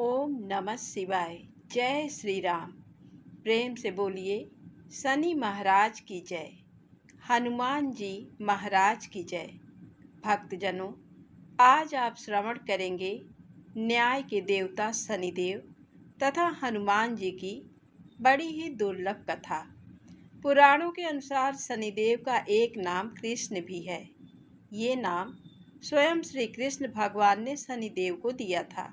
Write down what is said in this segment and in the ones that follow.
ओम नमः शिवाय। जय श्री राम। प्रेम से बोलिए शनि महाराज की जय, हनुमान जी महाराज की जय। भक्तजनों, आज आप श्रवण करेंगे न्याय के देवता शनिदेव तथा हनुमान जी की बड़ी ही दुर्लभ कथा। पुराणों के अनुसार शनिदेव का एक नाम कृष्ण भी है। ये नाम स्वयं श्री कृष्ण भगवान ने शनिदेव को दिया था।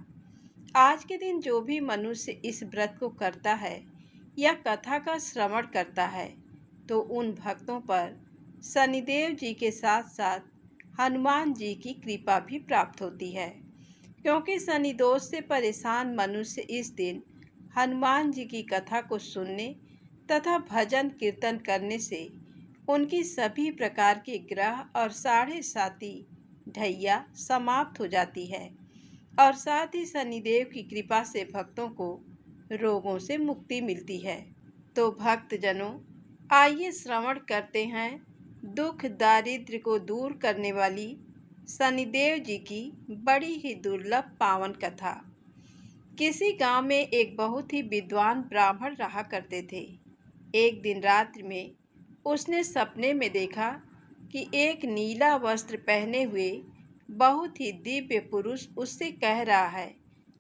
आज के दिन जो भी मनुष्य इस व्रत को करता है या कथा का श्रवण करता है तो उन भक्तों पर शनिदेव जी के साथ साथ हनुमान जी की कृपा भी प्राप्त होती है, क्योंकि शनि दोष से परेशान मनुष्य इस दिन हनुमान जी की कथा को सुनने तथा भजन कीर्तन करने से उनकी सभी प्रकार के ग्रह और साढ़े साती ढैया समाप्त हो जाती है और साथ ही शनिदेव की कृपा से भक्तों को रोगों से मुक्ति मिलती है। तो भक्तजनों, आइए श्रवण करते हैं दुख दारिद्र्य को दूर करने वाली शनिदेव जी की बड़ी ही दुर्लभ पावन कथा। किसी गांव में एक बहुत ही विद्वान ब्राह्मण रहा करते थे। एक दिन रात्रि में उसने सपने में देखा कि एक नीला वस्त्र पहने हुए बहुत ही दिव्य पुरुष उससे कह रहा है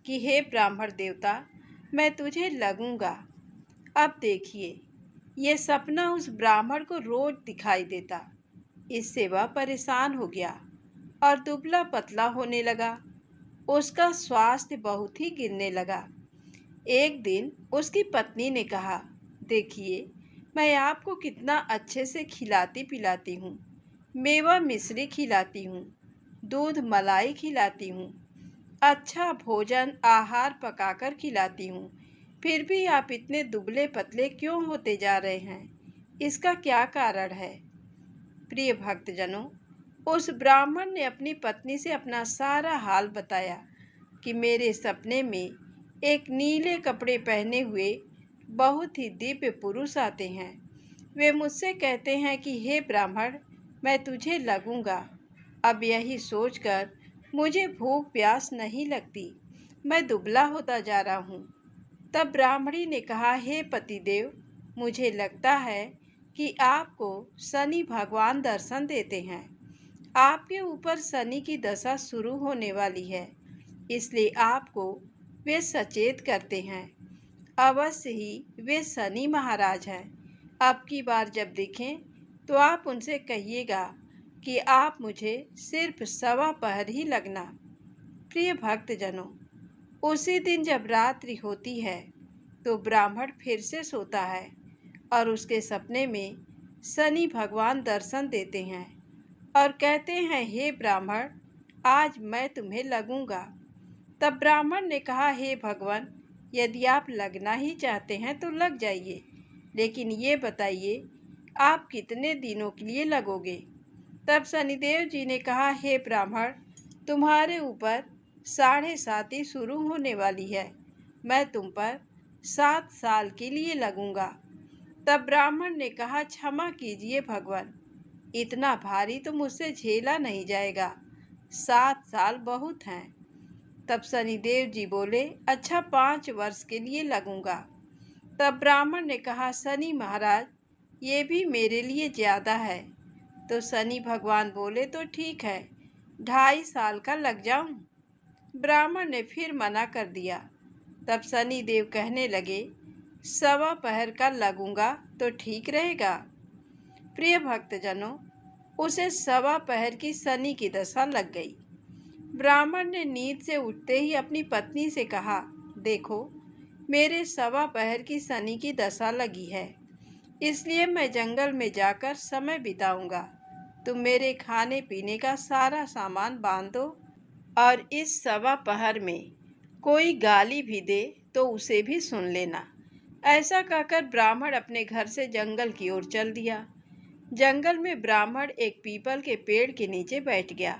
कि हे ब्राह्मण देवता, मैं तुझे लगूंगा। अब देखिए, ये सपना उस ब्राह्मण को रोज दिखाई देता। इससे वह परेशान हो गया और दुबला पतला होने लगा। उसका स्वास्थ्य बहुत ही गिरने लगा। एक दिन उसकी पत्नी ने कहा, देखिए, मैं आपको कितना अच्छे से खिलाती पिलाती हूँ, मेवा मिश्री खिलाती हूँ, दूध मलाई खिलाती हूँ, अच्छा भोजन आहार पकाकर खिलाती हूँ, फिर भी आप इतने दुबले पतले क्यों होते जा रहे हैं? इसका क्या कारण है? प्रिय भक्तजनों, उस ब्राह्मण ने अपनी पत्नी से अपना सारा हाल बताया कि मेरे सपने में एक नीले कपड़े पहने हुए बहुत ही दिव्य पुरुष आते हैं। वे मुझसे कहते हैं कि हे ब्राह्मण, मैं तुझे लगूंगा। अब यही सोचकर मुझे भूख प्यास नहीं लगती, मैं दुबला होता जा रहा हूँ। तब ब्राह्मणी ने कहा, हे पतिदेव, मुझे लगता है कि आपको शनि भगवान दर्शन देते हैं। आपके ऊपर शनि की दशा शुरू होने वाली है, इसलिए आपको वे सचेत करते हैं। अवश्य ही वे शनि महाराज हैं। अब की बार जब दिखें तो आप उनसे कहिएगा कि आप मुझे सिर्फ सवा पहर ही लगना। प्रिय भक्तजनों, उसी दिन जब रात्रि होती है तो ब्राह्मण फिर से सोता है और उसके सपने में शनि भगवान दर्शन देते हैं और कहते हैं, हे ब्राह्मण, आज मैं तुम्हें लगूंगा। तब ब्राह्मण ने कहा, हे भगवान, यदि आप लगना ही चाहते हैं तो लग जाइए, लेकिन ये बताइए आप कितने दिनों के लिए लगोगे? तब शनिदेव जी ने कहा, हे ब्राह्मण, तुम्हारे ऊपर साढ़े साती शुरू होने वाली है, मैं तुम पर 7 साल के लिए लगूंगा। तब ब्राह्मण ने कहा, क्षमा कीजिए भगवान, इतना भारी तो मुझसे झेला नहीं जाएगा, 7 साल बहुत हैं। तब शनिदेव जी बोले, अच्छा 5 वर्ष के लिए लगूंगा। तब ब्राह्मण ने कहा, शनि महाराज, ये भी मेरे लिए ज़्यादा है। तो शनि भगवान बोले, तो ठीक है, 2.5 साल का लग जाऊं। ब्राह्मण ने फिर मना कर दिया। तब शनि देव कहने लगे, सवा पहर का लगूंगा तो ठीक रहेगा। प्रिय भक्तजनों, उसे सवा पहर की शनि की दशा लग गई। ब्राह्मण ने नींद से उठते ही अपनी पत्नी से कहा, देखो, मेरे सवा पहर की शनि की दशा लगी है, इसलिए मैं जंगल में जाकर समय बिताऊंगा। तुम मेरे खाने पीने का सारा सामान बांध दो और इस सवा पहर में कोई गाली भी दे तो उसे भी सुन लेना। ऐसा कहकर ब्राह्मण अपने घर से जंगल की ओर चल दिया। जंगल में ब्राह्मण एक पीपल के पेड़ के नीचे बैठ गया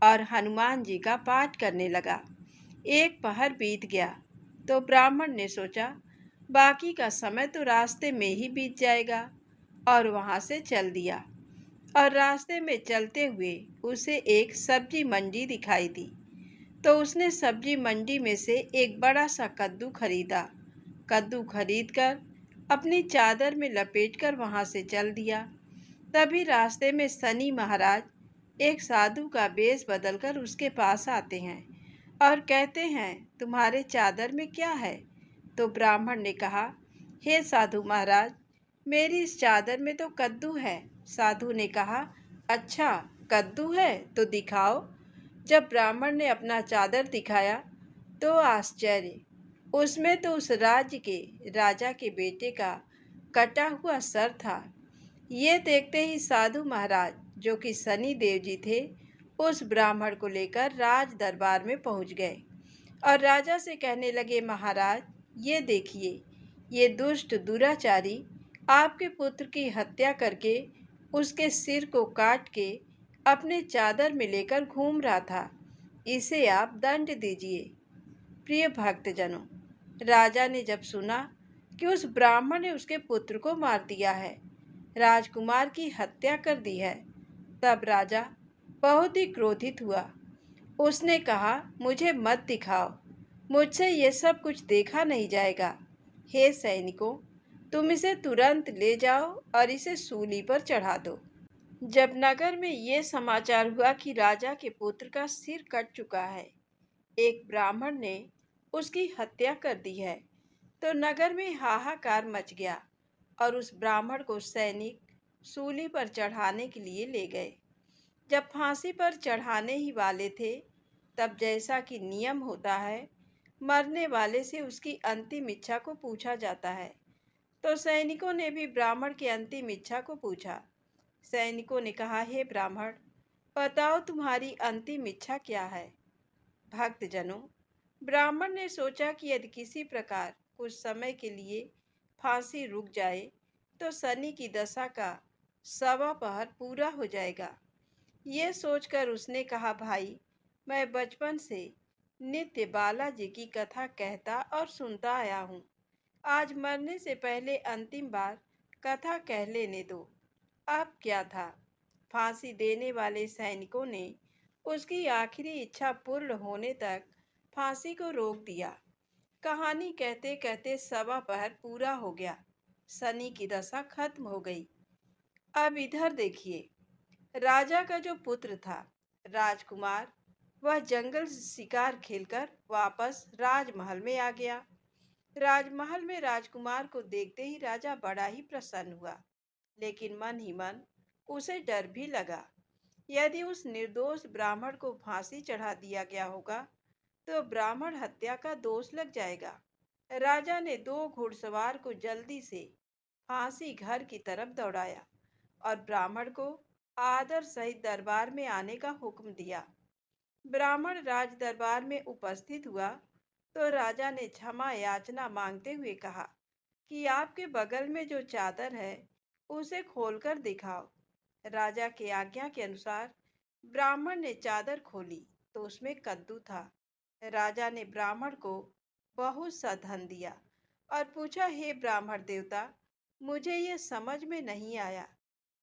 और हनुमान जी का पाठ करने लगा। एक पहर बीत गया तो ब्राह्मण ने सोचा, बाकी का समय तो रास्ते में ही बीत जाएगा, और वहां से चल दिया। और रास्ते में चलते हुए उसे एक सब्जी मंडी दिखाई दी। तो उसने सब्जी मंडी में से एक बड़ा सा कद्दू खरीदा। कद्दू खरीदकर अपनी चादर में लपेटकर वहां से चल दिया। तभी रास्ते में शनि महाराज एक साधु का वेश बदलकर उसके पास आते हैं और कहते हैं, तुम्हारे चादर में क्या है? तो ब्राह्मण ने कहा, हे साधु महाराज, मेरी इस चादर में तो कद्दू है। साधु ने कहा, अच्छा, कद्दू है तो दिखाओ। जब ब्राह्मण ने अपना चादर दिखाया तो आश्चर्य, उसमें तो उस राज्य के राजा के बेटे का कटा हुआ सर था। ये देखते ही साधु महाराज, जो कि शनि देव जी थे, उस ब्राह्मण को लेकर राज दरबार में पहुंच गए और राजा से कहने लगे, महाराज, ये देखिए, ये दुष्ट दुराचारी आपके पुत्र की हत्या करके उसके सिर को काट के अपने चादर में लेकर घूम रहा था। इसे आप दंड दीजिए। प्रिय भक्तजनों, राजा ने जब सुना कि उस ब्राह्मण ने उसके पुत्र को मार दिया है, राजकुमार की हत्या कर दी है, तब राजा बहुत ही क्रोधित हुआ। उसने कहा, मुझे मत दिखाओ, मुझसे ये सब कुछ देखा नहीं जाएगा। हे सैनिकों, तुम इसे तुरंत ले जाओ और इसे सूली पर चढ़ा दो। जब नगर में ये समाचार हुआ कि राजा के पुत्र का सिर कट चुका है, एक ब्राह्मण ने उसकी हत्या कर दी है, तो नगर में हाहाकार मच गया और उस ब्राह्मण को सैनिक सूली पर चढ़ाने के लिए ले गए। जब फांसी पर चढ़ाने ही वाले थे, तब जैसा कि नियम होता है, मरने वाले से उसकी अंतिम इच्छा को पूछा जाता है। तो सैनिकों ने भी ब्राह्मण की अंतिम इच्छा को पूछा। सैनिकों ने कहा, हे ब्राह्मण, बताओ तुम्हारी अंतिम इच्छा क्या है? भक्तजनों, ब्राह्मण ने सोचा कि यदि किसी प्रकार कुछ समय के लिए फांसी रुक जाए तो शनि की दशा का 1.25 पूरा हो जाएगा। ये सोचकर उसने कहा, भाई, मैं बचपन से नित्य बालाजी की कथा कहता और सुनता आया हूँ। आज मरने से पहले अंतिम बार कथा कह लेने दो। अब क्या था, फांसी देने वाले सैनिकों ने उसकी आखिरी इच्छा पूर्ण होने तक फांसी को रोक दिया। कहानी कहते कहते 1.25 पूरा हो गया। शनि की दशा खत्म हो गई। अब इधर देखिए, राजा का जो पुत्र था, राजकुमार, वह जंगल से शिकार खेलकर वापस राजमहल में आ गया। राजमहल में राजकुमार को देखते ही राजा बड़ा ही प्रसन्न हुआ, लेकिन मन ही मन उसे डर भी लगा। यदि उस निर्दोष ब्राह्मण को फांसी चढ़ा दिया गया होगा तो ब्राह्मण हत्या का दोष लग जाएगा। राजा ने 2 घुड़सवार को जल्दी से फांसी घर की तरफ दौड़ाया और ब्राह्मण को आदर सहित दरबार में आने का हुक्म दिया। ब्राह्मण राज दरबार में उपस्थित हुआ तो राजा ने क्षमा याचना मांगते हुए कहा कि आपके बगल में जो चादर है उसे खोलकर दिखाओ। राजा की आज्ञा के अनुसार ब्राह्मण ने चादर खोली तो उसमें कद्दू था। राजा ने ब्राह्मण को बहुत सा धन दिया और पूछा, हे ब्राह्मण देवता, मुझे ये समझ में नहीं आया,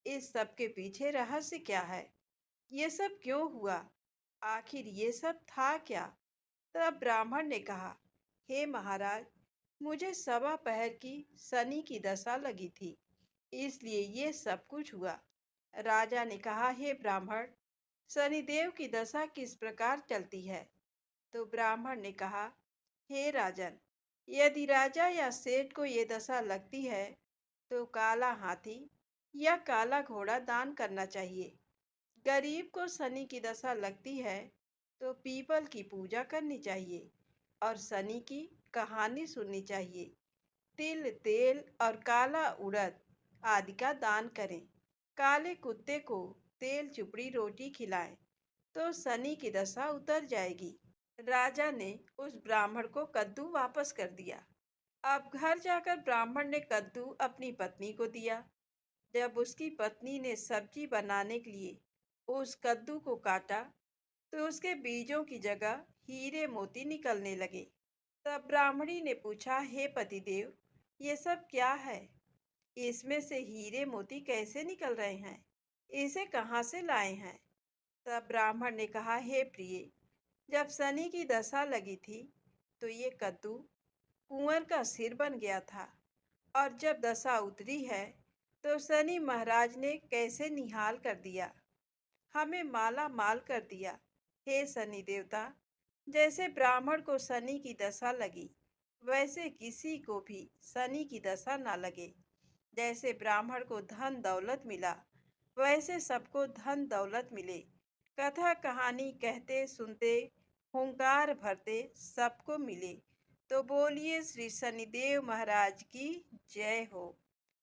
इस सब के पीछे रहस्य क्या है? ये सब क्यों हुआ? आखिर ये सब था क्या? तब ब्राह्मण ने कहा, हे महाराज, मुझे 1.25 की शनि की दशा लगी थी, इसलिए ये सब कुछ हुआ। राजा ने कहा, हे ब्राह्मण, शनिदेव की दशा किस प्रकार चलती है? तो ब्राह्मण ने कहा, हे राजन, यदि राजा या सेठ को ये दशा लगती है तो काला हाथी या काला घोड़ा दान करना चाहिए। गरीब को शनि की दशा लगती है तो पीपल की पूजा करनी चाहिए और शनि की कहानी सुननी चाहिए। तिल, तेल और काला उड़द आदि का दान करें। काले कुत्ते को तेल चुपड़ी रोटी खिलाएं तो शनि की दशा उतर जाएगी। राजा ने उस ब्राह्मण को कद्दू वापस कर दिया। अब घर जाकर ब्राह्मण ने कद्दू अपनी पत्नी को दिया। जब उसकी पत्नी ने सब्जी बनाने के लिए उस कद्दू को काटा तो उसके बीजों की जगह हीरे मोती निकलने लगे। तब ब्राह्मणी ने पूछा, हे पतिदेव, ये सब क्या है? इसमें से हीरे मोती कैसे निकल रहे हैं? इसे कहाँ से लाए हैं? तब ब्राह्मण ने कहा, हे प्रिय, जब शनि की दशा लगी थी तो ये कद्दू कुंवर का सिर बन गया था, और जब दशा उतरी है तो शनि महाराज ने कैसे निहाल कर दिया, हमें माला माल कर दिया। हे शनि देवता, जैसे ब्राह्मण को शनि की दशा लगी वैसे किसी को भी शनि की दशा ना लगे। जैसे ब्राह्मण को धन दौलत मिला वैसे सबको धन दौलत मिले। कथा कहानी कहते सुनते हुंकार भरते सबको मिले। तो बोलिए श्री शनिदेव महाराज की जय हो।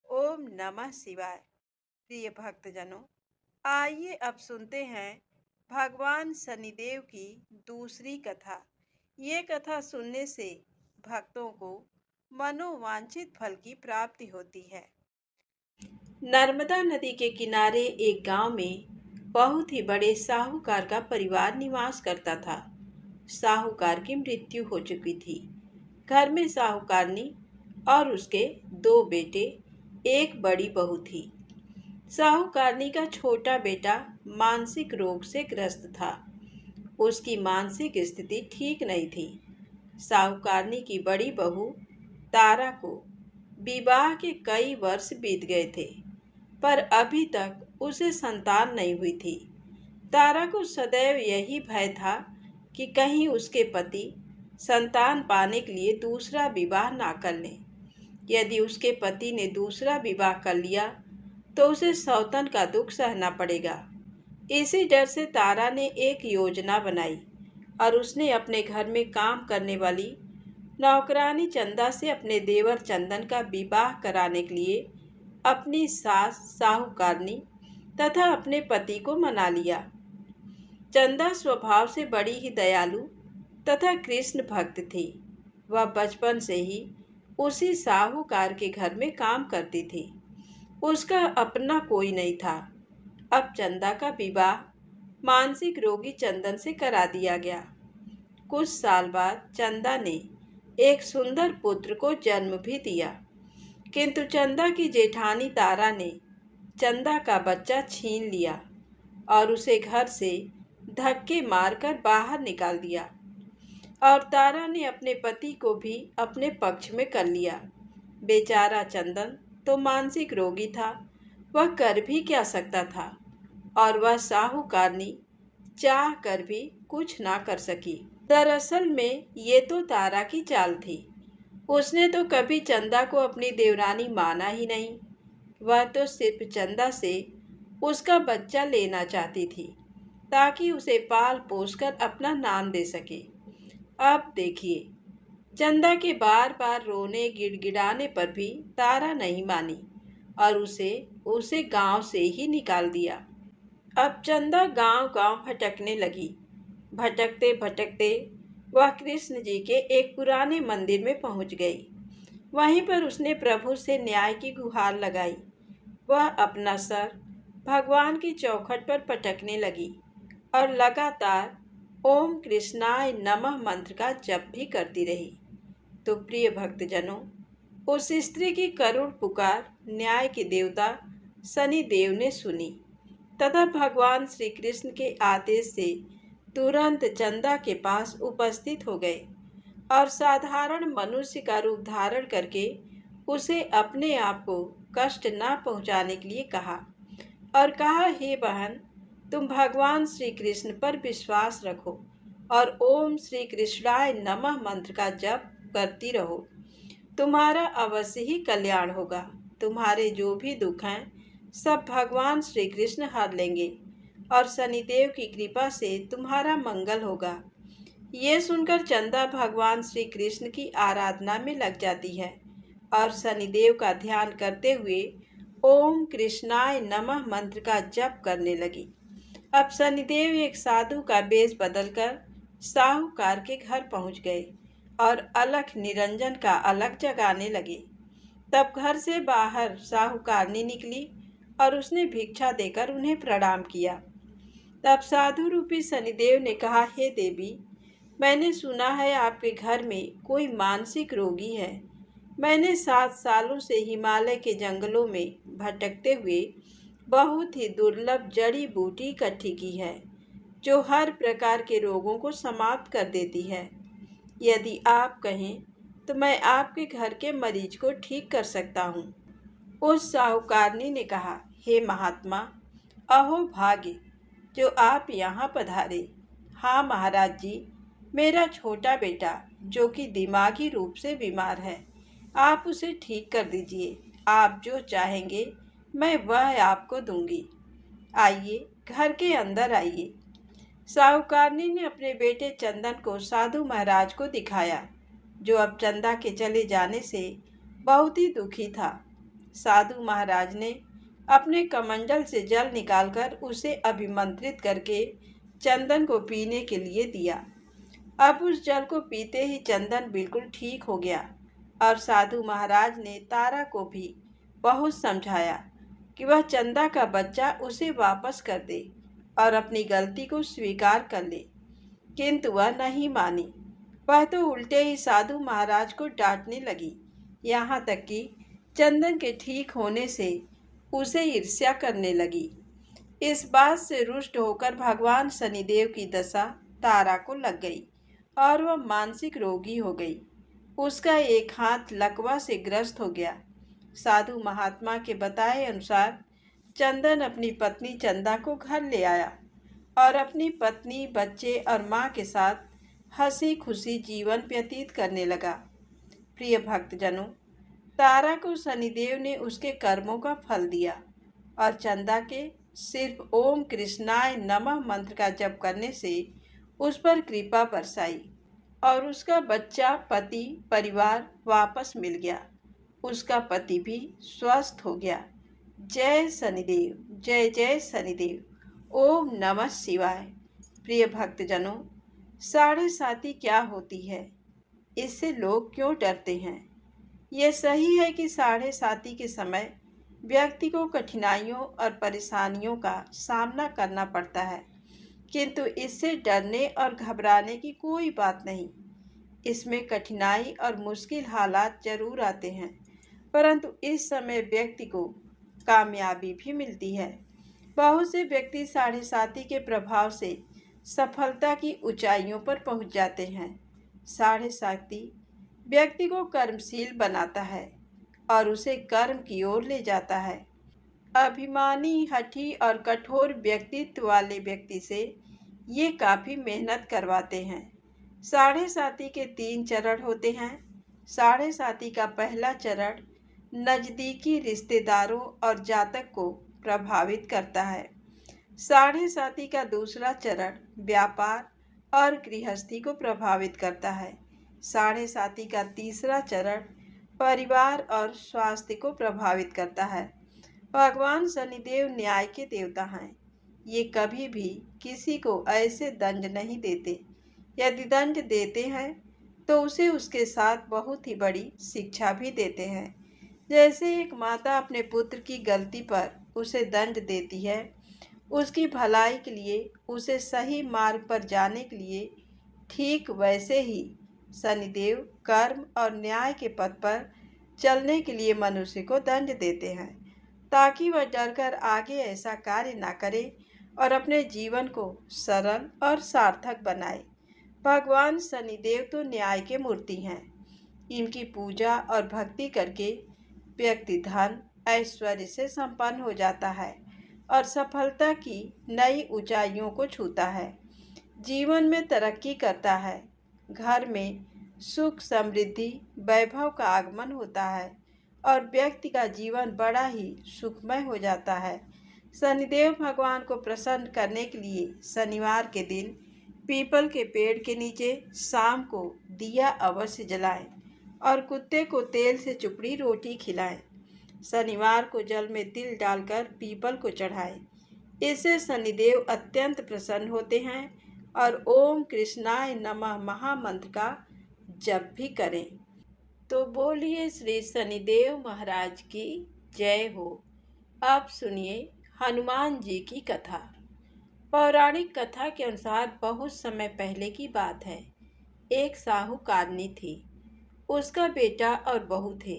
ओम नमः शिवाय। प्रिय भक्तजनों, आइए अब सुनते हैं भगवान शनिदेव की दूसरी कथा। ये कथा सुनने से भक्तों को मनोवांछित फल की प्राप्ति होती है। नर्मदा नदी के किनारे एक गांव में बहुत ही बड़े साहूकार का परिवार निवास करता था। साहूकार की मृत्यु हो चुकी थी। घर में साहूकारनी और उसके 2 बेटे, एक बड़ी बहू थी। साहूकारनी का छोटा बेटा मानसिक रोग से ग्रस्त था। उसकी मानसिक स्थिति ठीक नहीं थी। साहूकारनी की बड़ी बहू तारा को विवाह के कई वर्ष बीत गए थे, पर अभी तक उसे संतान नहीं हुई थी। तारा को सदैव यही भय था कि कहीं उसके पति संतान पाने के लिए दूसरा विवाह ना कर लें। यदि उसके पति ने दूसरा विवाह कर लिया तो उसे सौतन का दुख सहना पड़ेगा। इसी डर से तारा ने एक योजना बनाई और उसने अपने घर में काम करने वाली नौकरानी चंदा से अपने देवर चंदन का विवाह कराने के लिए अपनी सास साहूकारनी तथा अपने पति को मना लिया। चंदा स्वभाव से बड़ी ही दयालु तथा कृष्ण भक्त थी। वह बचपन से ही उसी साहूकार के घर में काम करती थी। उसका अपना कोई नहीं था। अब चंदा का विवाह मानसिक रोगी चंदन से करा दिया गया। कुछ साल बाद चंदा ने एक सुंदर पुत्र को जन्म भी दिया, किंतु चंदा की जेठानी तारा ने चंदा का बच्चा छीन लिया और उसे घर से धक्के मारकर बाहर निकाल दिया। और तारा ने अपने पति को भी अपने पक्ष में कर लिया। बेचारा चंदन तो मानसिक रोगी था, वह कर भी क्या सकता था, और वह साहूकारनी चाह कर भी कुछ ना कर सकी। दरअसल में ये तो तारा की चाल थी। उसने तो कभी चंदा को अपनी देवरानी माना ही नहीं। वह तो सिर्फ चंदा से उसका बच्चा लेना चाहती थी ताकि उसे पाल पोस कर अपना नाम दे सके। अब देखिए, चंदा के बार बार रोने गिड़गिड़ाने पर भी तारा नहीं मानी और उसे गांव से ही निकाल दिया। अब चंदा गांव गांव भटकने लगी। भटकते भटकते वह कृष्ण जी के एक पुराने मंदिर में पहुंच गई। वहीं पर उसने प्रभु से न्याय की गुहार लगाई। वह अपना सर भगवान की चौखट पर पटकने लगी और लगातार ओम कृष्णाय नमः मंत्र का जप भी करती रही। तो प्रिय भक्तजनों, उस स्त्री की करुण पुकार न्याय के देवता शनि देव ने सुनी तथा भगवान श्री कृष्ण के आदेश से तुरंत चंदा के पास उपस्थित हो गए और साधारण मनुष्य का रूप धारण करके उसे अपने आप को कष्ट न पहुंचाने के लिए कहा और कहा, हे बहन, तुम भगवान श्री कृष्ण पर विश्वास रखो और ओम श्री कृष्णाय नमः मंत्र का जप करती रहो। तुम्हारा अवश्य ही कल्याण होगा। तुम्हारे जो भी दुख हैं सब भगवान श्री कृष्ण हर लेंगे और शनिदेव की कृपा से तुम्हारा मंगल होगा। ये सुनकर चंदा भगवान श्री कृष्ण की आराधना में लग जाती है और शनिदेव का ध्यान करते हुए ओम कृष्णाय नमः मंत्र का जप करने लगी। अब शनिदेव एक साधु का वेश बदलकर साहूकार के घर पहुंच गए और अलख निरंजन का अलख जगाने लगे। तब घर से बाहर साहूकारनी निकली और उसने भिक्षा देकर उन्हें प्रणाम किया। तब साधु रूपी शनिदेव ने कहा, हे देवी, मैंने सुना है आपके घर में कोई मानसिक रोगी है। मैंने 7 सालों से हिमालय के जंगलों में भटकते हुए बहुत ही दुर्लभ जड़ी बूटी इकट्ठी की है। जो हर प्रकार के रोगों को समाप्त कर देती है। यदि आप कहें तो मैं आपके घर के मरीज को ठीक कर सकता हूँ। उस साहूकारनी ने कहा, हे महात्मा, अहो भाग्य जो आप यहाँ पधारे। हाँ महाराज जी, मेरा छोटा बेटा जो कि दिमागी रूप से बीमार है, आप उसे ठीक कर दीजिए। आप जो चाहेंगे मैं वह आपको दूंगी। आइए, घर के अंदर आइए। साहूकारनी ने अपने बेटे चंदन को साधु महाराज को दिखाया, जो अब चंदा के चले जाने से बहुत ही दुखी था। साधु महाराज ने अपने कमंडल से जल निकालकर उसे अभिमंत्रित करके चंदन को पीने के लिए दिया। अब उस जल को पीते ही चंदन बिल्कुल ठीक हो गया और साधु महाराज ने तारा को भी बहुत समझाया कि वह चंदा का बच्चा उसे वापस कर दे और अपनी गलती को स्वीकार कर ले, किंतु वह नहीं मानी। वह तो उल्टे ही साधु महाराज को डांटने लगी, यहाँ तक कि चंदन के ठीक होने से उसे ईर्ष्या करने लगी। इस बात से रुष्ट होकर भगवान शनिदेव की दशा तारा को लग गई और वह मानसिक रोगी हो गई। उसका एक हाथ लकवा से ग्रस्त हो गया। साधु महात्मा के बताए अनुसार चंदन अपनी पत्नी चंदा को घर ले आया और अपनी पत्नी, बच्चे और माँ के साथ हंसी खुशी जीवन व्यतीत करने लगा। प्रिय भक्तजनों, तारा को शनिदेव ने उसके कर्मों का फल दिया और चंदा के सिर्फ ओम कृष्णाय नमः मंत्र का जप करने से उस पर कृपा बरसाई और उसका बच्चा, पति, परिवार वापस मिल गया। उसका पति भी स्वस्थ हो गया। जय शनिदेव, जय जय शनिदेव। ओम नमः शिवाय। प्रिय भक्तजनों, साढ़े साती क्या होती है? इससे लोग क्यों डरते हैं? यह सही है कि साढ़े साती के समय व्यक्ति को कठिनाइयों और परेशानियों का सामना करना पड़ता है, किंतु इससे डरने और घबराने की कोई बात नहीं। इसमें कठिनाई और मुश्किल हालात जरूर आते हैं, परंतु इस समय व्यक्ति को कामयाबी भी मिलती है। बहुत से व्यक्ति साढ़े साती के प्रभाव से सफलता की ऊंचाइयों पर पहुंच जाते हैं। साढ़े साती व्यक्ति को कर्मशील बनाता है और उसे कर्म की ओर ले जाता है। अभिमानी, हठी और कठोर व्यक्तित्व वाले व्यक्ति से ये काफ़ी मेहनत करवाते हैं। साढ़े साती के 3 चरण होते हैं। साढ़े साती का पहला चरण नज़दीकी रिश्तेदारों और जातक को प्रभावित करता है। साढ़े साती का दूसरा चरण व्यापार और गृहस्थी को प्रभावित करता है। साढ़े साती का तीसरा चरण परिवार और स्वास्थ्य को प्रभावित करता है। भगवान शनिदेव न्याय के देवता हैं। ये कभी भी किसी को ऐसे दंड नहीं देते। यदि दंड देते हैं तो उसे उसके साथ बहुत ही बड़ी शिक्षा भी देते हैं। जैसे एक माता अपने पुत्र की गलती पर उसे दंड देती है, उसकी भलाई के लिए, उसे सही मार्ग पर जाने के लिए, ठीक वैसे ही शनिदेव कर्म और न्याय के पथ पर चलने के लिए मनुष्य को दंड देते हैं, ताकि वह डरकर आगे ऐसा कार्य ना करे और अपने जीवन को सरल और सार्थक बनाए। भगवान शनिदेव तो न्याय के मूर्ति हैं। इनकी पूजा और भक्ति करके व्यक्ति धन, ऐश्वर्य से संपन्न हो जाता है और सफलता की नई ऊंचाइयों को छूता है। जीवन में तरक्की करता है। घर में सुख, समृद्धि, वैभव का आगमन होता है और व्यक्ति का जीवन बड़ा ही सुखमय हो जाता है। शनिदेव भगवान को प्रसन्न करने के लिए शनिवार के दिन पीपल के पेड़ के नीचे शाम को दिया अवश्य जलाएं और कुत्ते को तेल से चुपड़ी रोटी खिलाएं। शनिवार को जल में तिल डालकर पीपल को चढ़ाएं। इससे शनिदेव अत्यंत प्रसन्न होते हैं और ओम कृष्णाय नमः महामंत्र का जप भी करें। तो बोलिए श्री शनिदेव महाराज की जय हो। अब सुनिए हनुमान जी की कथा। पौराणिक कथा के अनुसार बहुत समय पहले की बात है। एक साहूकारनी थी। उसका बेटा और बहू थे।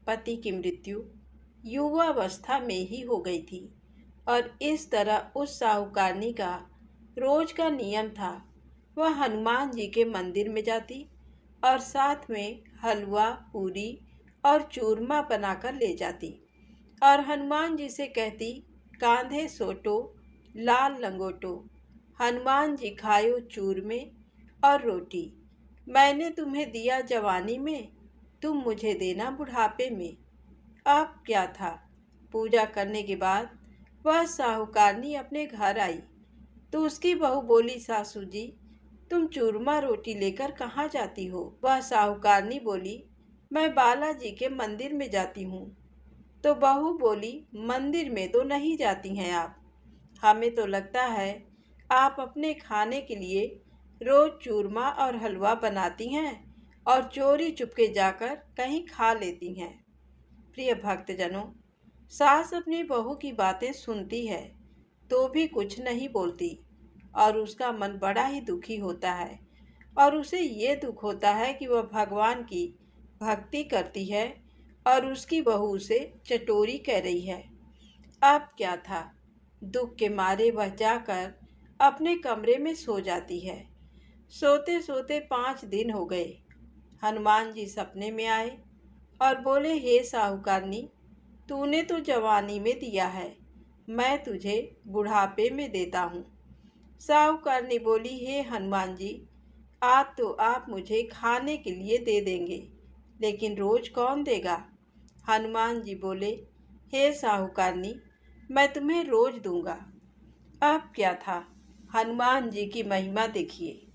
पति की मृत्यु युवावस्था में ही हो गई थी और इस तरह उस साहूकारनी का रोज का नियम था, वह हनुमान जी के मंदिर में जाती और साथ में हलवा, पूरी और चूरमा बनाकर ले जाती और हनुमान जी से कहती, कांधे सोटो लाल लंगोटो, हनुमान जी खायो चूरमे और रोटी। मैंने तुम्हें दिया जवानी में, तुम मुझे देना बुढ़ापे में। अब क्या था, पूजा करने के बाद वह साहूकारनी अपने घर आई तो उसकी बहू बोली, सासू जी तुम चूरमा रोटी लेकर कहाँ जाती हो? वह साहूकारनी बोली, मैं बालाजी के मंदिर में जाती हूँ। तो बहू बोली, मंदिर में तो नहीं जाती हैं आप, हमें तो लगता है आप अपने खाने के लिए रोज चूरमा और हलवा बनाती हैं और चोरी चुपके जाकर कहीं खा लेती हैं। प्रिय भक्तजनों, सास अपनी बहू की बातें सुनती है तो भी कुछ नहीं बोलती और उसका मन बड़ा ही दुखी होता है और उसे ये दुख होता है कि वह भगवान की भक्ति करती है और उसकी बहू उसे चटोरी कह रही है। अब क्या था, दुख के मारे वह जाकर अपने कमरे में सो जाती है। सोते सोते 5 दिन हो गए। हनुमान जी सपने में आए और बोले, हे साहूकारनी, तूने तो जवानी में दिया है, मैं तुझे बुढ़ापे में देता हूँ। साहूकारनी बोली, हे हनुमान जी, आज तो आप मुझे खाने के लिए दे देंगे, लेकिन रोज कौन देगा? हनुमान जी बोले, हे साहूकारनी, मैं तुम्हें रोज दूंगा। अब क्या था, हनुमान जी की महिमा देखिए।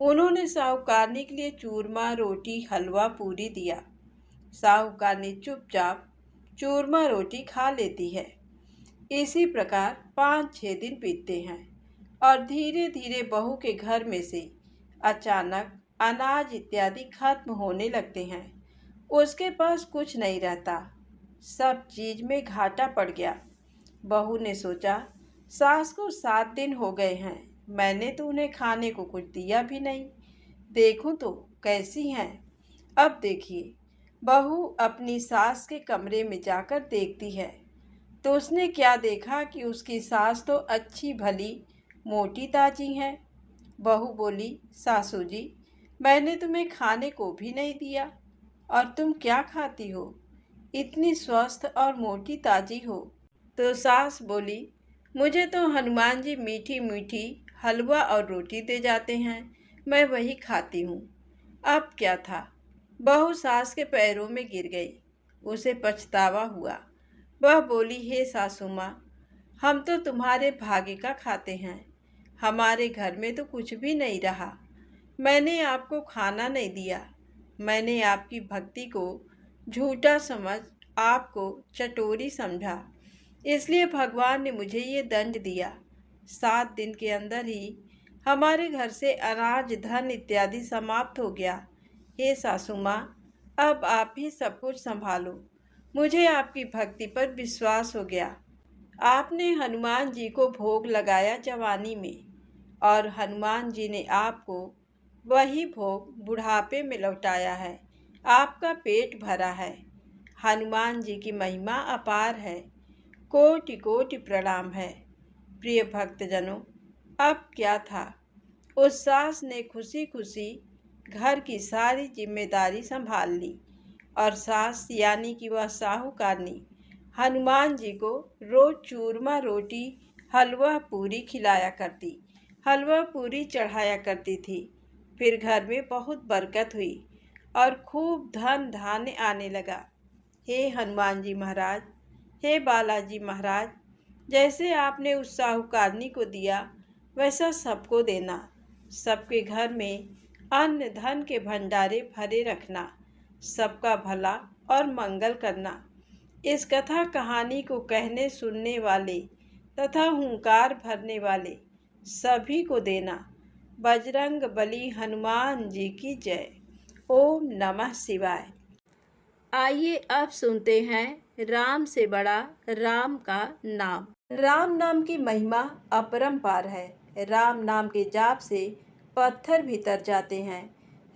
उन्होंने साहूकारनी के लिए चूरमा, रोटी, हलवा, पूरी दिया। साहूकारनी चुपचाप चूरमा रोटी खा लेती है। इसी प्रकार 5-6 दिन बीतते हैं और धीरे धीरे बहू के घर में से अचानक अनाज इत्यादि खत्म होने लगते हैं। उसके पास कुछ नहीं रहता, सब चीज में घाटा पड़ गया। बहू ने सोचा, सास को 7 दिन हो गए हैं, मैंने तो उन्हें खाने को कुछ दिया भी नहीं, देखूं तो कैसी हैं। अब देखिए, बहू अपनी सास के कमरे में जाकर देखती है तो उसने क्या देखा कि उसकी सास तो अच्छी भली मोटी ताजी हैं। बहू बोली, सासू जी, मैंने तुम्हें खाने को भी नहीं दिया और तुम क्या खाती हो, इतनी स्वस्थ और मोटी ताजी हो। तो सास बोली, मुझे तो हनुमान जी मीठी मीठी हलवा और रोटी दे जाते हैं, मैं वही खाती हूँ। अब क्या था, बहू सास के पैरों में गिर गई, उसे पछतावा हुआ। वह बोली, हे सासू माँ, हम तो तुम्हारे भाग्य का खाते हैं, हमारे घर में तो कुछ भी नहीं रहा, मैंने आपको खाना नहीं दिया, मैंने आपकी भक्ति को झूठा समझ आपको चटोरी समझा, इसलिए भगवान ने मुझे ये दंड दिया। 7 दिन के अंदर ही हमारे घर से अनाज, धन इत्यादि समाप्त हो गया। हे सासू माँ, अब आप ही सब कुछ संभालो, मुझे आपकी भक्ति पर विश्वास हो गया। आपने हनुमान जी को भोग लगाया जवानी में और हनुमान जी ने आपको वही भोग बुढ़ापे में लौटाया है। आपका पेट भरा है। हनुमान जी की महिमा अपार है, कोटि कोटि प्रणाम है। प्रिय भक्तजनों, अब क्या था, उस सास ने खुशी खुशी घर की सारी जिम्मेदारी संभाल ली और सास यानी कि वह साहूकारनी हनुमान जी को रोज चूरमा रोटी, हलवा पूरी खिलाया करती, हलवा पूरी चढ़ाया करती थी। फिर घर में बहुत बरकत हुई और खूब धन धान्य आने लगा। हे हनुमान जी महाराज, हे बालाजी महाराज, जैसे आपने उस साहूकारनी को दिया वैसा सबको देना, सबके घर में अन्न धन के भंडारे भरे रखना, सबका भला और मंगल करना। इस कथा कहानी को कहने सुनने वाले तथा हुंकार भरने वाले सभी को देना। बजरंग बली हनुमान जी की जय। ओम नमः शिवाय। आइए अब सुनते हैं राम से बड़ा राम का नाम। राम नाम की महिमा अपरंपार है। राम नाम के जाप से पत्थर भी तर जाते हैं।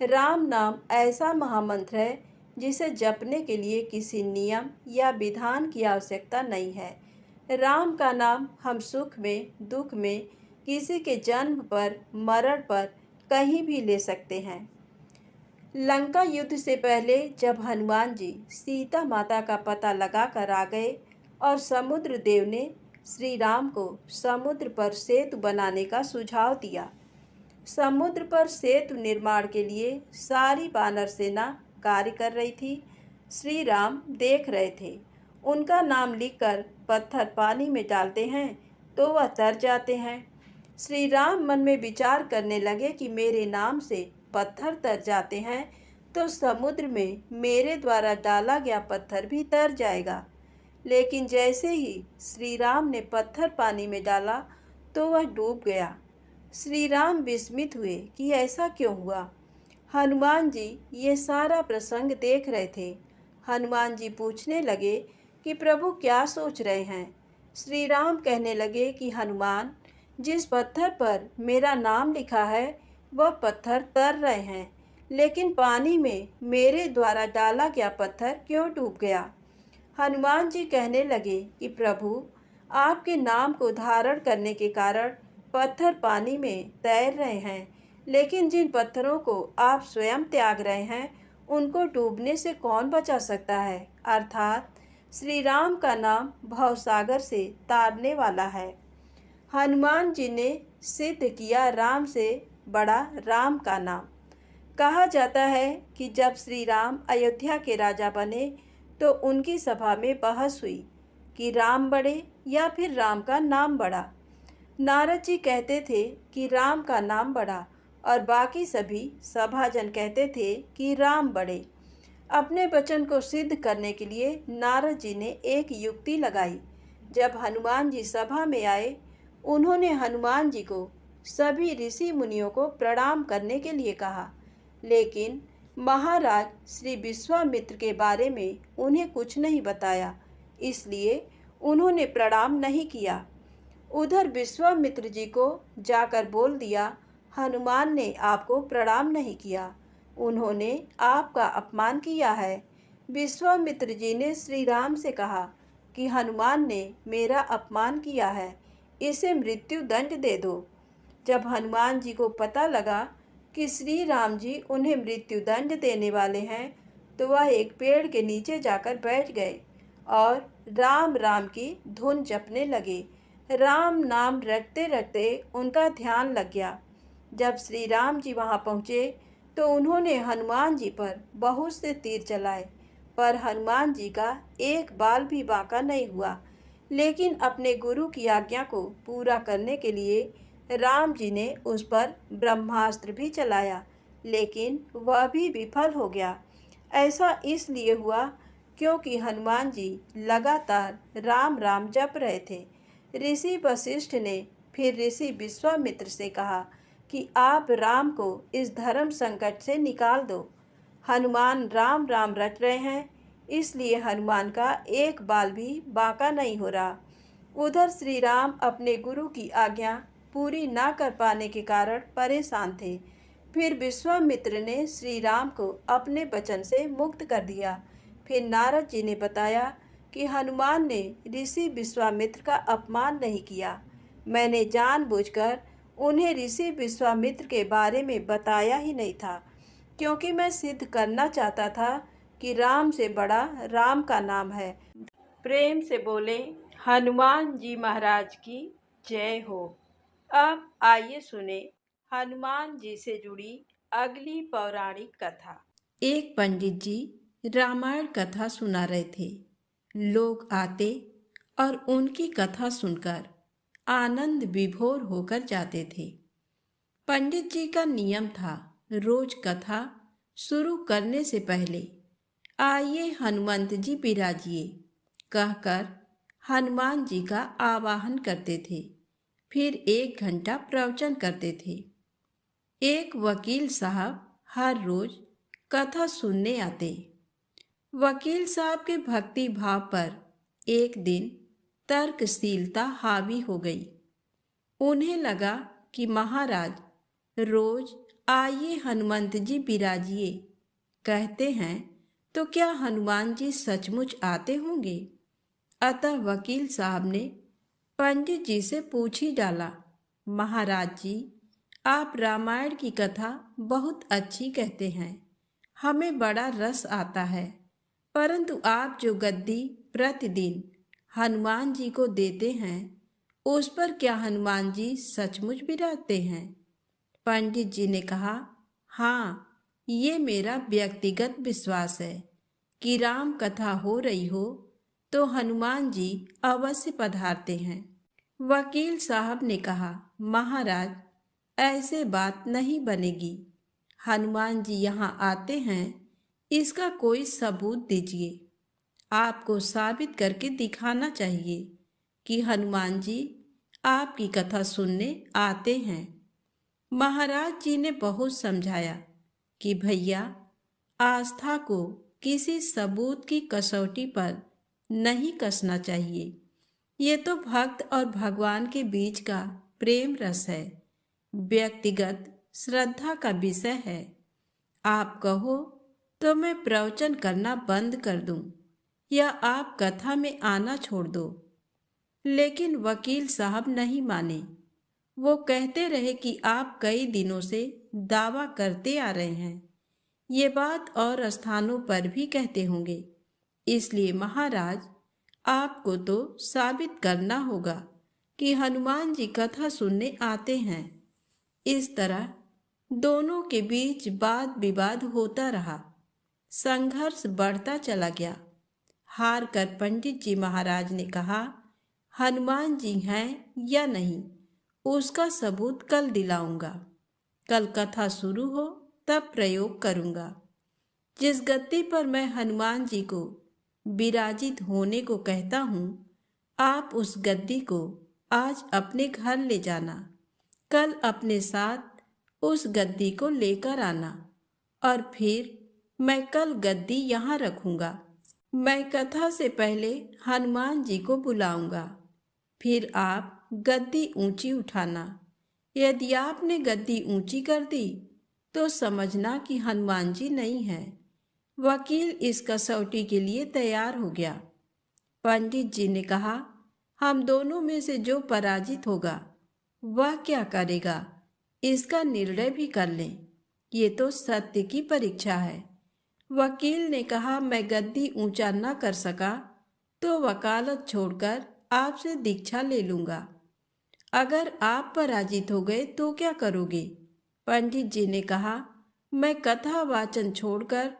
राम नाम ऐसा महामंत्र है जिसे जपने के लिए किसी नियम या विधान की आवश्यकता नहीं है। राम का नाम हम सुख में, दुख में, किसी के जन्म पर, मरण पर कहीं भी ले सकते हैं। लंका युद्ध से पहले जब हनुमान जी सीता माता का पता लगा कर आ गए और समुद्र देव ने श्री राम को समुद्र पर सेतु बनाने का सुझाव दिया। समुद्र पर सेतु निर्माण के लिए सारी वानर सेना कार्य कर रही थी। श्री राम देख रहे थे। उनका नाम लिखकर पत्थर पानी में डालते हैं तो वह तर जाते हैं। श्री राम मन में विचार करने लगे कि मेरे नाम से पत्थर तर जाते हैं तो समुद्र में मेरे द्वारा डाला गया पत्थर भी तर जाएगा। लेकिन जैसे ही श्री राम ने पत्थर पानी में डाला तो वह डूब गया। श्री राम विस्मित हुए कि ऐसा क्यों हुआ। हनुमान जी ये सारा प्रसंग देख रहे थे। हनुमान जी पूछने लगे कि प्रभु क्या सोच रहे हैं। श्री राम कहने लगे कि हनुमान, जिस पत्थर पर मेरा नाम लिखा है वह पत्थर तर रहे हैं, लेकिन पानी में मेरे द्वारा डाला गया पत्थर क्यों डूब गया। हनुमान जी कहने लगे कि प्रभु, आपके नाम को धारण करने के कारण पत्थर पानी में तैर रहे हैं, लेकिन जिन पत्थरों को आप स्वयं त्याग रहे हैं उनको डूबने से कौन बचा सकता है। अर्थात श्री राम का नाम भवसागर से तारने वाला है। हनुमान जी ने सिद्ध किया राम से बड़ा राम का नाम। कहा जाता है कि जब श्री राम अयोध्या के राजा बने तो उनकी सभा में बहस हुई कि राम बड़े या फिर राम का नाम बड़ा। नारद जी कहते थे कि राम का नाम बड़ा और बाकी सभी सभाजन कहते थे कि राम बड़े। अपने वचन को सिद्ध करने के लिए नारद जी ने एक युक्ति लगाई। जब हनुमान जी सभा में आए, उन्होंने हनुमान जी को सभी ऋषि मुनियों को प्रणाम करने के लिए कहा, लेकिन महाराज श्री विश्वामित्र के बारे में उन्हें कुछ नहीं बताया, इसलिए उन्होंने प्रणाम नहीं किया। उधर विश्वामित्र जी को जाकर बोल दिया, हनुमान ने आपको प्रणाम नहीं किया, उन्होंने आपका अपमान किया है। विश्वामित्र जी ने श्री राम से कहा कि हनुमान ने मेरा अपमान किया है, इसे मृत्यु दंड दे दो। जब हनुमान जी को पता लगा कि श्री राम जी उन्हें मृत्यु दंड देने वाले हैं तो वह एक पेड़ के नीचे जाकर बैठ गए और राम राम की धुन जपने लगे। राम नाम रटते रटते उनका ध्यान लग गया। जब श्री राम जी वहां पहुँचे तो उन्होंने हनुमान जी पर बहुत से तीर चलाए, पर हनुमान जी का एक बाल भी बांका नहीं हुआ। लेकिन अपने गुरु की आज्ञा को पूरा करने के लिए राम जी ने उस पर ब्रह्मास्त्र भी चलाया, लेकिन वह भी विफल हो गया। ऐसा इसलिए हुआ क्योंकि हनुमान जी लगातार राम राम जप रहे थे। ऋषि वशिष्ठ ने फिर ऋषि विश्वामित्र से कहा कि आप राम को इस धर्म संकट से निकाल दो। हनुमान राम राम रट रहे हैं, इसलिए हनुमान का एक बाल भी बांका नहीं हो रहा। उधर श्री राम अपने गुरु की आज्ञा पूरी ना कर पाने के कारण परेशान थे। फिर विश्वामित्र ने श्री राम को अपने वचन से मुक्त कर दिया। फिर नारद जी ने बताया कि हनुमान ने ऋषि विश्वामित्र का अपमान नहीं किया। मैंने जानबूझकर उन्हें ऋषि विश्वामित्र के बारे में बताया ही नहीं था, क्योंकि मैं सिद्ध करना चाहता था कि राम से बड़ा राम का नाम है। प्रेम से बोले हनुमान जी महाराज की जय हो। अब आइए सुने हनुमान जी से जुड़ी अगली पौराणिक कथा। एक पंडित जी रामायण कथा सुना रहे थे। लोग आते और उनकी कथा सुनकर आनंद विभोर होकर जाते थे। पंडित जी का नियम था, रोज कथा शुरू करने से पहले आइए हनुमंत जी विराजिए कहकर हनुमान जी का आवाहन करते थे। फिर 1 घंटा प्रवचन करते थे। एक वकील साहब हर रोज कथा सुनने आते। वकील साहब के भक्ति भाव पर एक दिन तर्कशीलता हावी हो गई। उन्हें लगा कि महाराज रोज आइए हनुमंत जी विराजिए कहते हैं तो क्या हनुमान जी सचमुच आते होंगे। अतः वकील साहब ने पंडित जी से पूछ ही डाला महाराज जी, आप रामायण की कथा बहुत अच्छी कहते हैं, हमें बड़ा रस आता है। परंतु आप जो गद्दी प्रतिदिन हनुमान जी को देते हैं, उस पर क्या हनुमान जी सचमुच विराजते हैं? पंडित जी ने कहा, हाँ, ये मेरा व्यक्तिगत विश्वास है कि राम कथा हो रही हो तो हनुमान जी अवश्य पधारते हैं। वकील साहब ने कहा, महाराज, ऐसे बात नहीं बनेगी। हनुमान जी यहाँ आते हैं, इसका कोई सबूत दीजिए। आपको साबित करके दिखाना चाहिए कि हनुमान जी आपकी कथा सुनने आते हैं। महाराज जी ने बहुत समझाया कि भैया, आस्था को किसी सबूत की कसौटी पर नहीं कसना चाहिए। ये तो भक्त और भगवान के बीच का प्रेम रस है, व्यक्तिगत श्रद्धा का विषय है। आप कहो तो मैं प्रवचन करना बंद कर दूं या आप कथा में आना छोड़ दो। लेकिन वकील साहब नहीं माने। वो कहते रहे कि आप कई दिनों से दावा करते आ रहे हैं, ये बात और स्थानों पर भी कहते होंगे। इसलिए महाराज, आपको तो साबित करना होगा कि हनुमान जी कथा सुनने आते हैं। इस तरह दोनों के बीच वाद विवाद होता रहा। संघर्ष बढ़ता चला गया। हार कर पंडित जी महाराज ने कहा, हनुमान जी हैं या नहीं, उसका सबूत कल दिलाऊंगा। कल कथा शुरू हो तब प्रयोग करूंगा। जिस गद्दी पर मैं हनुमान जी को विराजित होने को कहता हूँ, आप उस गद्दी को आज अपने घर ले जाना। कल अपने साथ उस गद्दी को लेकर आना और फिर मैं कल गद्दी यहाँ रखूंगा। मैं कथा से पहले हनुमान जी को बुलाऊंगा। फिर आप गद्दी ऊंची उठाना। यदि आपने गद्दी ऊंची कर दी तो समझना कि हनुमान जी नहीं है। वकील इस कसौटी के लिए तैयार हो गया। पंडित जी ने कहा, हम दोनों में से जो पराजित होगा वह क्या करेगा, इसका निर्णय भी कर लें। ये तो सत्य की परीक्षा है। वकील ने कहा, मैं गद्दी ऊंचा न कर सका तो वकालत छोड़कर आपसे दीक्षा ले लूंगा। अगर आप पराजित हो गए तो क्या करोगे? पंडित जी ने कहा, मैं कथा वाचन छोड़कर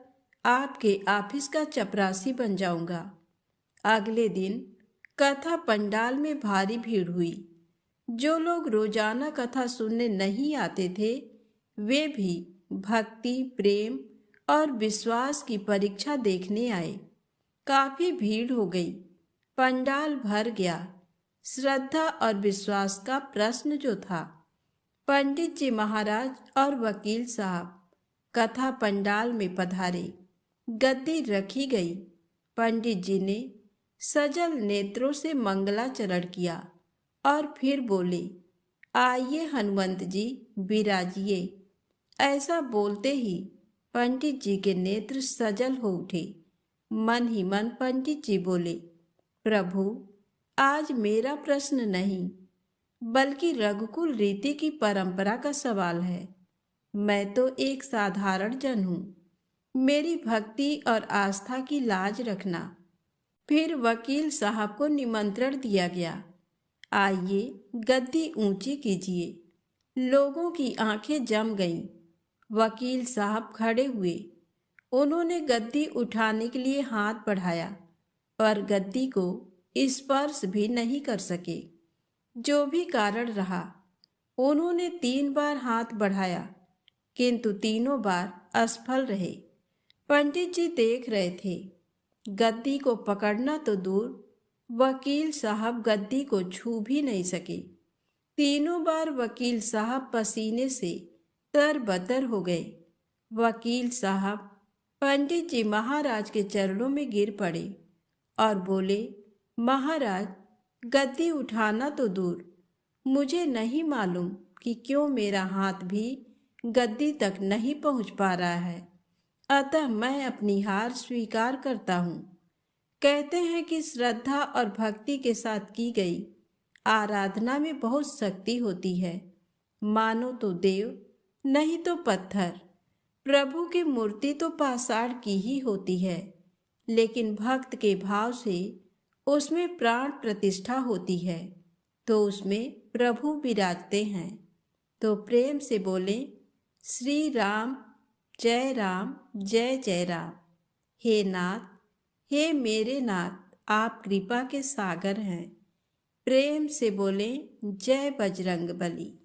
आपके ऑफिस का चपरासी बन जाऊंगा। अगले दिन कथा पंडाल में भारी भीड़ हुई। जो लोग रोजाना कथा सुनने नहीं आते थे, वे भी भक्ति, प्रेम और विश्वास की परीक्षा देखने आए। काफी भीड़ हो गई। पंडाल भर गया। श्रद्धा और विश्वास का प्रश्न जो था। पंडित जी महाराज और वकील साहब कथा पंडाल में पधारे। गद्दी रखी गई। पंडित जी ने सजल नेत्रों से मंगलाचरण किया और फिर बोले, आइए हनुमंत जी, विराजिए। ऐसा बोलते ही पंडित जी के नेत्र सजल हो उठे। मन ही मन पंडित जी बोले, प्रभु, आज मेरा प्रश्न नहीं बल्कि रघुकुल रीति की परंपरा का सवाल है। मैं तो एक साधारण जन हूँ। मेरी भक्ति और आस्था की लाज रखना। फिर वकील साहब को निमंत्रण दिया गया, आइए गद्दी ऊंची कीजिए। लोगों की आंखें जम गईं। वकील साहब खड़े हुए। उन्होंने गद्दी उठाने के लिए हाथ बढ़ाया, पर गद्दी को स्पर्श भी नहीं कर सके। जो भी कारण रहा, उन्होंने 3 बार हाथ बढ़ाया, किंतु तीनों बार असफल रहे। पंडित जी देख रहे थे। गद्दी को पकड़ना तो दूर, वकील साहब गद्दी को छू भी नहीं सके। तीनों बार वकील साहब पसीने से तरबतर हो गए। वकील साहब पंडित जी महाराज के चरणों में गिर पड़े और बोले, महाराज, गद्दी उठाना तो दूर, मुझे नहीं मालूम कि क्यों मेरा हाथ भी गद्दी तक नहीं पहुंच पा रहा है। अतः मैं अपनी हार स्वीकार करता हूँ। कहते हैं कि श्रद्धा और भक्ति के साथ की गई आराधना में बहुत शक्ति होती है। मानो तो देव, नहीं तो पत्थर। प्रभु की मूर्ति तो पाषाण की ही होती है, लेकिन भक्त के भाव से उसमें प्राण प्रतिष्ठा होती है, तो उसमें प्रभु विराजते हैं। तो प्रेम से बोले, श्री राम जय राम जय जय राम। हे नाथ, हे मेरे नाथ, आप कृपा के सागर हैं। प्रेम से बोले, जय बजरंग बली।